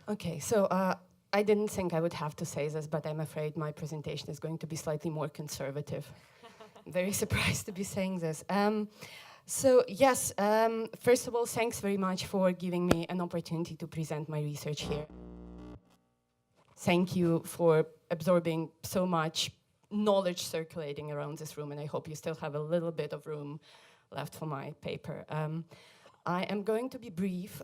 Okay, so I didn't think I would have to say this, but I'm afraid my presentation is going to be slightly more conservative. I'm very surprised to be saying this. So yes, first of all, thanks very much for giving me an opportunity to present my research here. Thank you for absorbing so much knowledge circulating around this room, and I hope you still have a little bit of room left for my paper. I am going to be brief.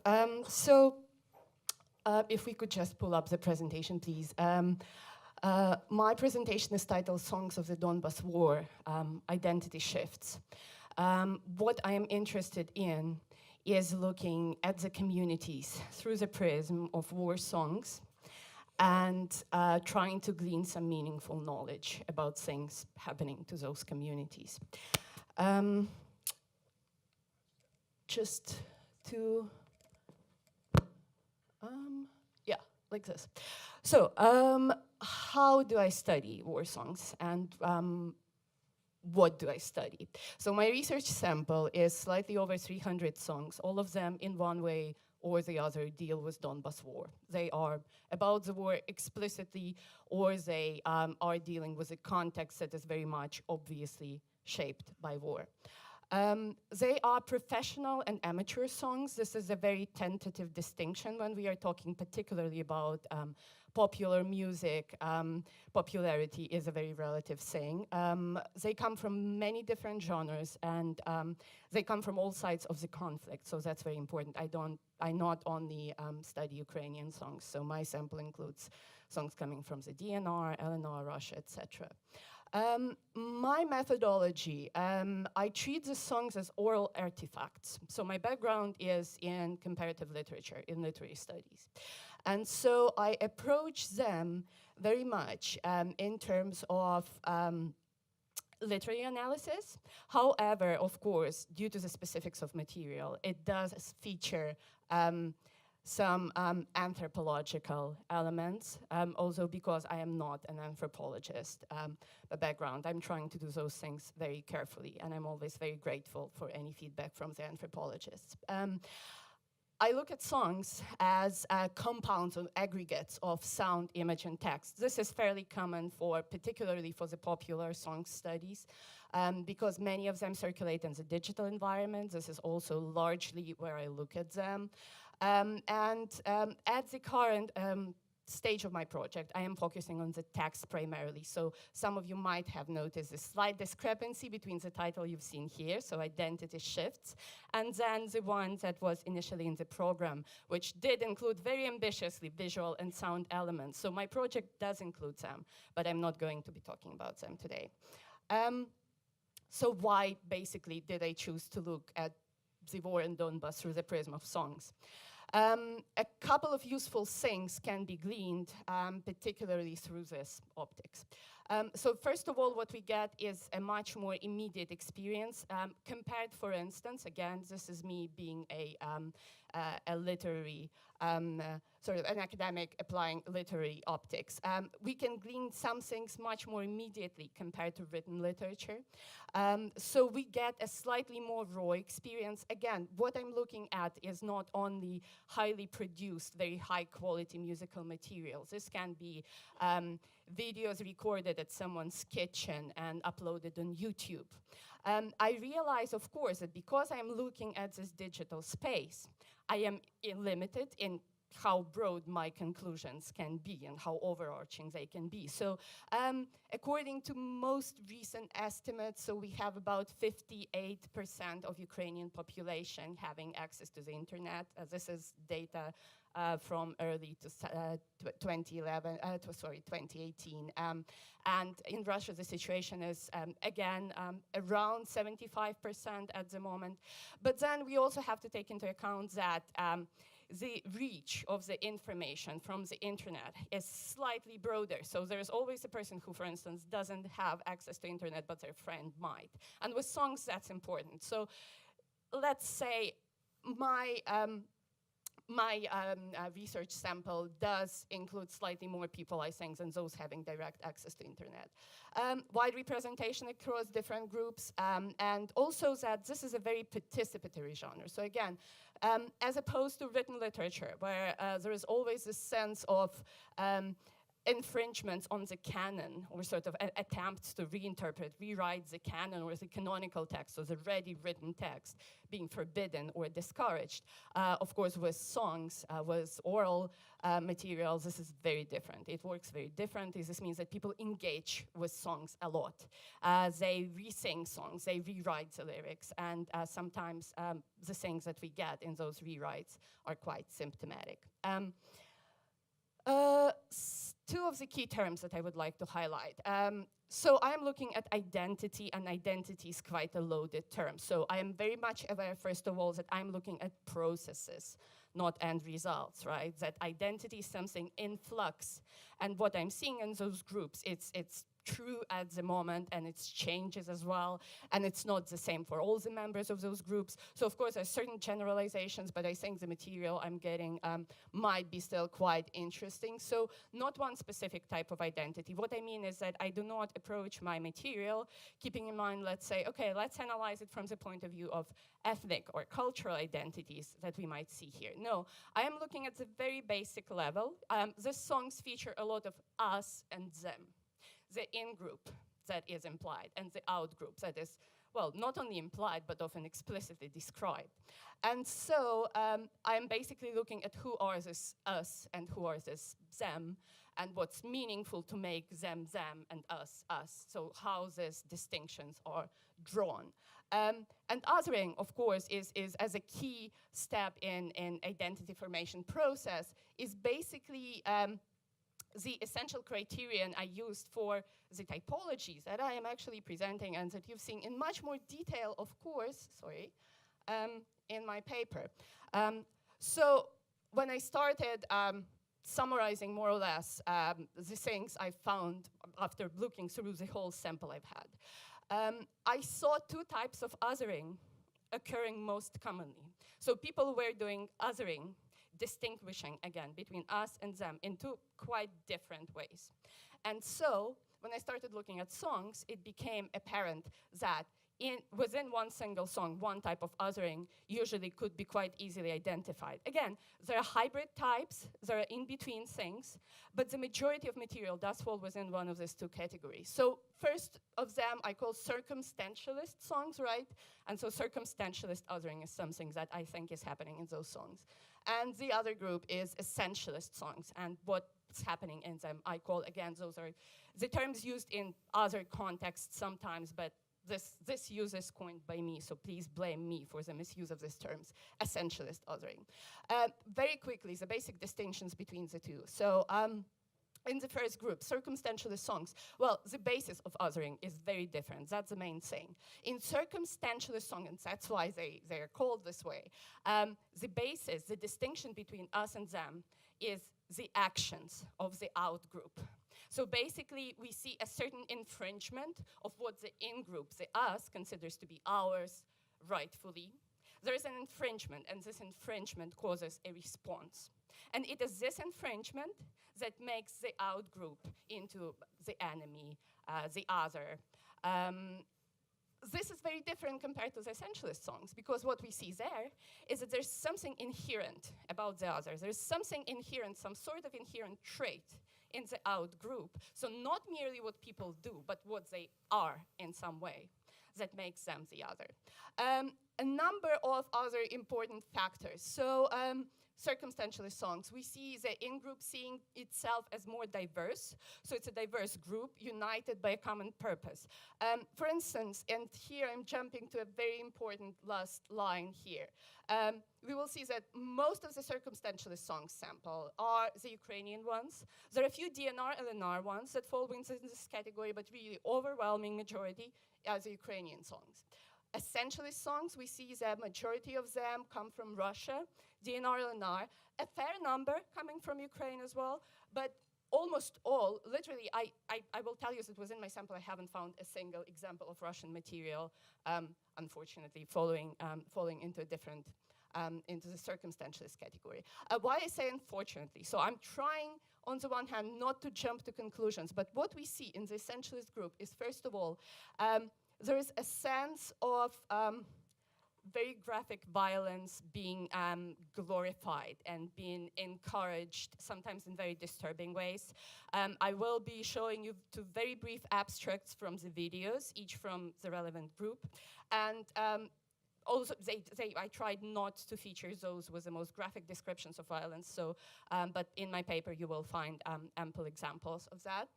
If we could just pull up the presentation, please. My presentation is titled Songs of the Donbas War, Identity Shifts. What I am interested in is looking at the communities through the prism of war songs and trying to glean some meaningful knowledge about things happening to those communities. Just to, yeah, like this. So, how do I study war songs, and what do I study? So my research sample is slightly over 300 songs, all of them in one way or the other deal with Donbas war. They are about the war explicitly, or they are dealing with a context that is very much obviously shaped by war. They are professional and amateur songs. This is a very tentative distinction when we are talking particularly about popular music. Popularity is a very relative thing. They come from many different genres, and they come from all sides of the conflict, so that's very important. I not only study Ukrainian songs, so my sample includes songs coming from the DNR, LNR, Russia, etc. My methodology, I treat the songs as oral artifacts. So my background is in comparative literature, in literary studies. And so I approach them very much in terms of literary analysis. However, of course, due to the specifics of material, it does feature some anthropological elements, also because I am not an anthropologist by background. I'm trying to do those things very carefully, and I'm always very grateful for any feedback from the anthropologists. I look at songs as compounds or aggregates of sound, image, and text. This is fairly common particularly for the popular song studies, because many of them circulate in the digital environment. This is also largely where I look at them. At the current stage of my project, I am focusing on the text primarily. So some of you might have noticed a slight discrepancy between the title you've seen here, so Identity Shifts, and then the one that was initially in the program, which did include very ambitiously visual and sound elements. So my project does include them, but I'm not going to be talking about them today. So why, basically, did I choose to look at the war in Donbas through the prism of songs? A couple of useful things can be gleaned, particularly through this optics. So first of all, what we get is a much more immediate experience compared, for instance, again, this is me being a literary, sort of an academic applying literary optics. We can glean some things much more immediately compared to written literature. So we get a slightly more raw experience. Again, what I'm looking at is not only highly produced, very high quality musical materials. This can be videos recorded at someone's kitchen and uploaded on YouTube. I realize, of course, that because I'm looking at this digital space, I am limited in how broad my conclusions can be and how overarching they can be. So according to most recent estimates, so we have about 58% of Ukrainian population having access to the internet. This is data from early to 2018. And in Russia, the situation is, again, around 75% at the moment. But then we also have to take into account that the reach of the information from the internet is slightly broader. So there's always a person who, for instance, doesn't have access to internet, but their friend might. And with songs, that's important. So let's say my research sample does include slightly more people, I think, than those having direct access to internet. Wide representation across different groups, and also that this is a very participatory genre. So again, as opposed to written literature, where there is always a sense of infringements on the canon, or sort of attempts to reinterpret, rewrite the canon or the canonical text, or the ready written text being forbidden or discouraged. Of course, with songs, with oral materials, this is very different. It works very differently. This means that people engage with songs a lot. They re-sing songs, they rewrite the lyrics, and sometimes the things that we get in those rewrites are quite symptomatic. Two of the key terms that I would like to highlight. So I am looking at identity, and identity is quite a loaded term. So I am very much aware, first of all, that I'm looking at processes, not end results, right? That identity is something in flux. And what I'm seeing in those groups, it's true at the moment, and it changes as well, and it's not the same for all the members of those groups. So of course there's certain generalizations, but I think the material I'm getting might be still quite interesting. So not one specific type of identity. What I mean is that I do not approach my material keeping in mind, let's say, okay, let's analyze it from the point of view of ethnic or cultural identities that we might see here. No, I am looking at the very basic level. The songs feature a lot of us and them. The in-group that is implied, and the out-group that is, well, not only implied, but often explicitly described. And so I'm basically looking at who are this us and who are this them, and what's meaningful to make them, and us, us. So how these distinctions are drawn. And othering, of course, is as a key step in identity formation process, is basically the essential criterion I used for the typologies that I am actually presenting and that you've seen in much more detail, of course, in my paper. So when I started summarizing more or less the things I found after looking through the whole sample I've had, I saw two types of othering occurring most commonly. So people were doing othering, distinguishing, again, between us and them in two quite different ways. And so, when I started looking at songs, it became apparent that within one single song, one type of othering usually could be quite easily identified. Again, there are hybrid types, there are in-between things, but the majority of material does fall within one of these two categories. So first of them I call circumstantialist songs, right? And so circumstantialist othering is something that I think is happening in those songs. And the other group is essentialist songs, and what's happening in them I call, again, those are the terms used in other contexts sometimes, but this use is coined by me, so please blame me for the misuse of these terms, essentialist othering. Very quickly, the basic distinctions between the two. So in the first group, circumstantialist songs, well, the basis of othering is very different. That's the main thing. In circumstantialist songs, and that's why they are called this way, the basis, the distinction between us and them is the actions of the out group. So basically, we see a certain infringement of what the in-group, the us, considers to be ours rightfully. There is an infringement, and this infringement causes a response. And it is this infringement that makes the out-group into the enemy, the other. This is very different compared to the essentialist songs, because what we see there is that there's something inherent about the other. There's something inherent, some sort of inherent trait in the out group. So not merely what people do, but what they are in some way that makes them the other. A number of other important factors. So circumstantialist songs, we see the in-group seeing itself as more diverse. So it's a diverse group united by a common purpose. For instance, and here I'm jumping to a very important last line here. We will see that most of the circumstantialist songs sample are the Ukrainian ones. There are a few DNR, LNR ones that fall within this category, but really overwhelming majority are the Ukrainian songs. Essentialist songs, we see the majority of them come from Russia, DNR, LNR, a fair number coming from Ukraine as well, but almost all, literally, I will tell you that within my sample I haven't found a single example of Russian material, unfortunately, falling into a different into the circumstantialist category. Why I say unfortunately? So I'm trying, on the one hand, not to jump to conclusions, but what we see in the essentialist group is, first of all, there is a sense of very graphic violence being glorified and being encouraged, sometimes in very disturbing ways. I will be showing you two very brief abstracts from the videos, each from the relevant group. And also, I tried not to feature those with the most graphic descriptions of violence, so, but in my paper you will find ample examples of that.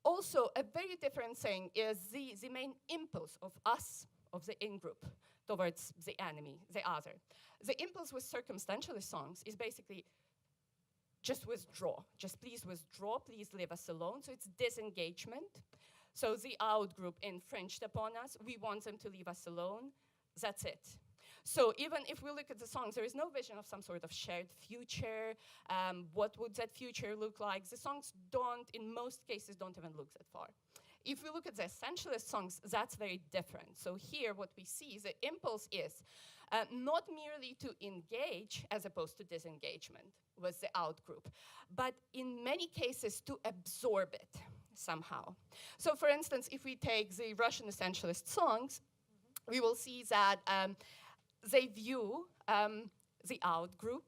Also, a very different thing is the main impulse of us, of the in-group, towards the enemy, the other. The impulse with circumstantialist songs is basically just withdraw. Just please withdraw, please leave us alone. So it's disengagement. So the out-group infringed upon us. We want them to leave us alone. That's it. So even if we look at the songs, there is no vision of some sort of shared future. What would that future look like? The songs don't, in most cases, don't even look that far. If we look at the essentialist songs, that's very different. So here, what we see, the impulse is not merely to engage as opposed to disengagement with the out-group, but in many cases to absorb it somehow. So for instance, if we take the Russian essentialist songs, we will see that they view the out-group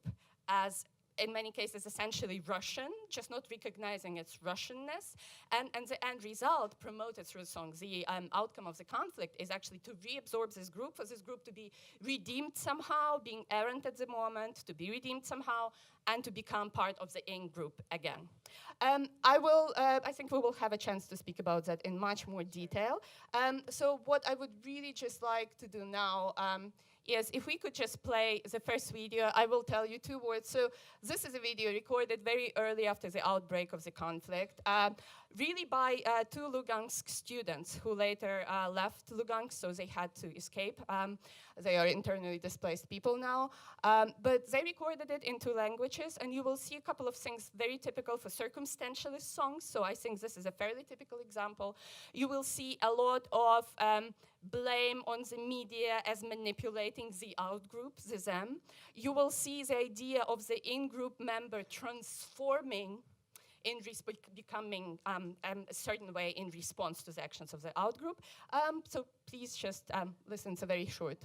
as, in many cases, essentially Russian, just not recognizing its Russianness. And the end result promoted through the song, the outcome of the conflict is actually to reabsorb this group, for this group to be redeemed somehow, being errant at the moment, to be redeemed somehow, and to become part of the in-group again. I think we will have a chance to speak about that in much more detail. So what I would really just like to do now is if we could just play the first video, I will tell you two words. So this is a video recorded very early after the outbreak of the conflict, really by two Lugansk students who later left Lugansk, so they had to escape. They are internally displaced people now. But they recorded it in two languages, and you will see a couple of things very typical for circumstantialist songs. So I think this is a fairly typical example. You will see a lot of blame on the media as manipulating the out-group, the them. You will see the idea of the in-group member transforming in becoming a certain way in response to the actions of the out-group. So please just listen to a very short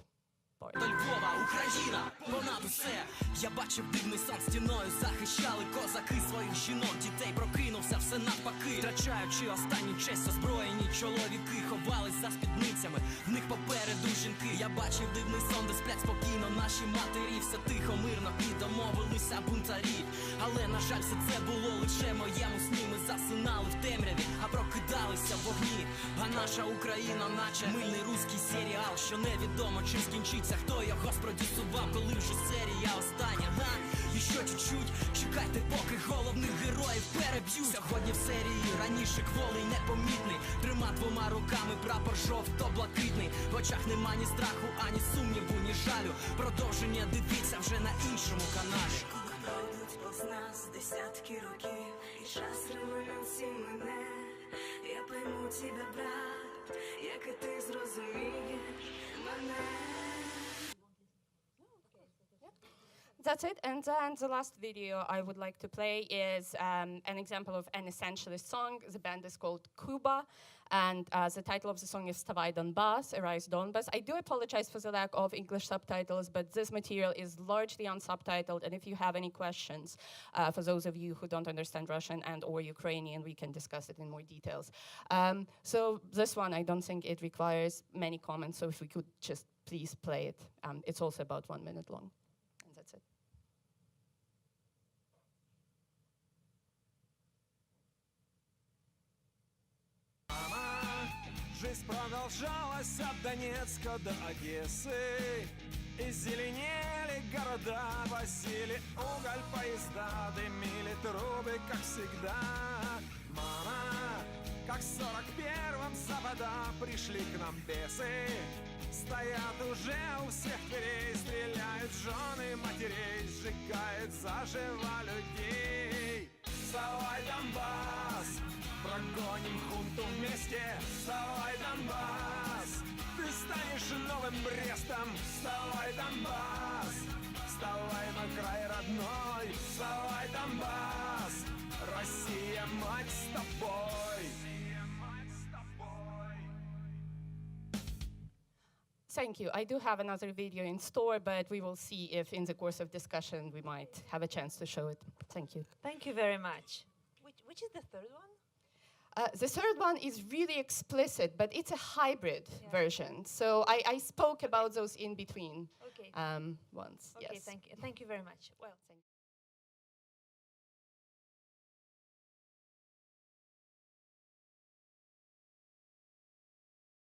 part. Львова, Україна, понад усе. Я бачив дивний сон стіною, захищали козаки своїх жінок, дітей прокинувся, все навпаки. Втрачаючи останню честь, озброєні чоловіки ховались за спідницями, в них попереду жінки. Я бачив дивний сон, де сплять спокійно наші матері, все тихо, мирно і домовилися бунтарі. Але, на жаль, все це було лише моєму сні. Ми засинали в темряві, а прокидалися в вогні. А наша Україна, наче мильний руський серіал, що невідомо чим скінчиться. Хто його спродюсував, коли вже серія остання, га? І що чуть-чуть, чекайте, поки головних героїв переб'ють. Сьогодні в серії раніше кволий, непомітний, трима двома руками прапор жовто-блакитний. В очах нема ні страху, ані сумніву, ні жалю. Продовження дивіться вже на іншому каналі. Коли пройдуть повз нас десятки років, і час революції мине, я пойму тебе, брат, як і ти зрозумієш мене. That's it. And then the last video I would like to play is an example of an essentialist song. The band is called Kuba, and the title of the song is Wstawaj Donbas, Arise Donbas. I do apologize for the lack of English subtitles, but this material is largely unsubtitled, and if you have any questions, for those of you who don't understand Russian and or Ukrainian, we can discuss it in more details. So this one, I don't think it requires many comments, so if we could just please play it. It's also about 1 minute long, and that's it. Жизнь продолжалась от Донецка до Одессы, и зеленели города, возили уголь поезда, дымили трубы, как всегда. Мама, как в 41-м запада пришли к нам бесы, стоят уже у всех дверей, стреляют жены матерей, сжигают заживо людей. Вставай, Донбасс! Прогоним хунту вместе, вставай, Донбасс! Ты станешь новым Брестом, вставай, Донбасс! мать с тобой. Thank you. I do have another video in store, but we will see if in the course of discussion we might have a chance to show it. Thank you. Thank you very much. Which is the third one? The third one is really explicit, but it's a hybrid version. So I spoke about those in between Okay. ones. Okay, Yes. thank you very much. Well, Thank you.